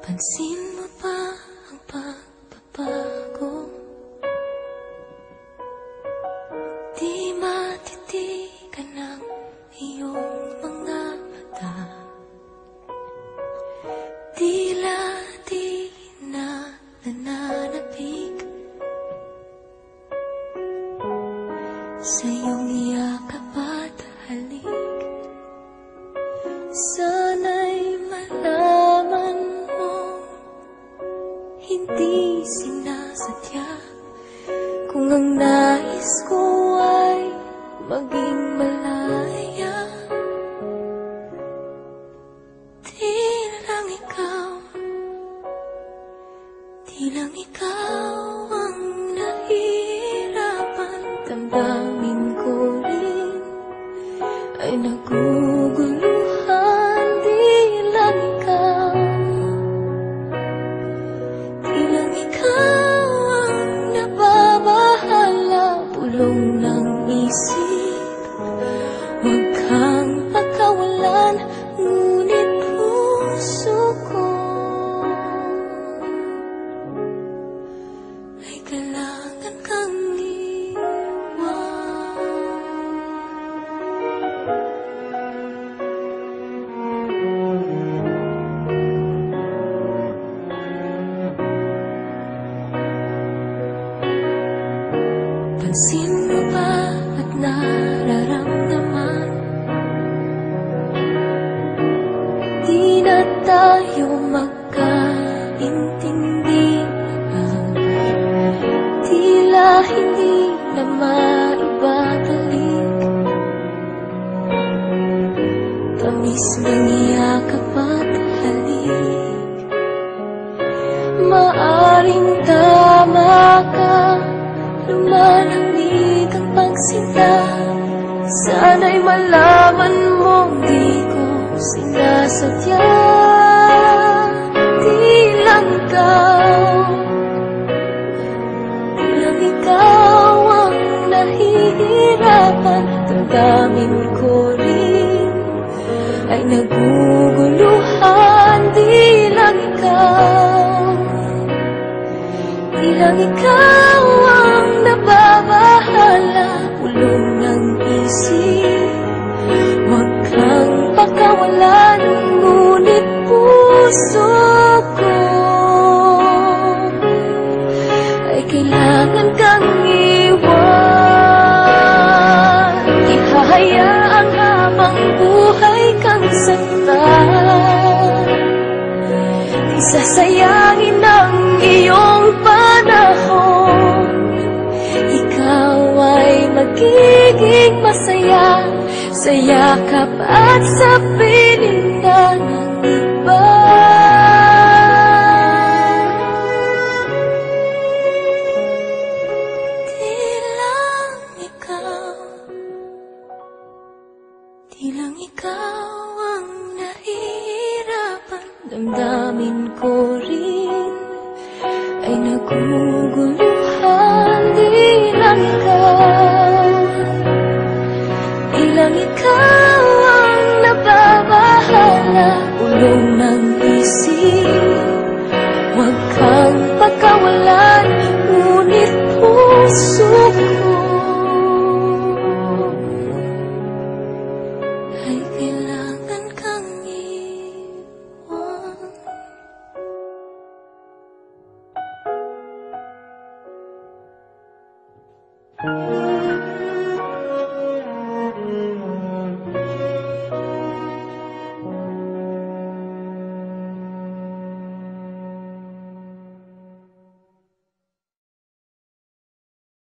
Pansin mo ba ang pagbabago? Di matitigan ng iyong mga mata. Tila di na nananapig sa iyong yakap at halik. Sana'y malaman mo, hindi sinasadya. Kung ang nais ko ay maging malaya, di lang ikaw ang nahihirapan. Damdamin ko rin ay naguguluhan. Di lang ikaw ang nababahala. Pulong ng isip, huwag kang pagkawalan. Ngunit puso ko ay kailangan kang iwan. Pansin mo ba at nararamdaman? Di na tayo magkaintindihan. Tila hindi na maibabalik tamis ng yakap at halik. Maaring tama ka, lumalamig ang pagsinta. Sana'y malaman mong di ko sinasadya. Di lang ikaw ang nahihirapan. Damdamin ko rin ay naguguluhan. Di lang ikaw ang nababahala. Pulong ng isip, huwag kang pakawalan. Ngunit puso ko ay kailangan kang iwan. Ihahayaan habang buhay kang saktan. Di sasayangin ang iyong panahon. Ikaw ay magiging masaya sa yakap at sa pilinda ng iba. Di lang ikaw ang nahihirapan. Damdamin ko rin ay naguguluhan. Di lang ikaw ang nababahala. Ulong ng isip, huwag kang pagkawalan. Ngunit puso ko ay kailangan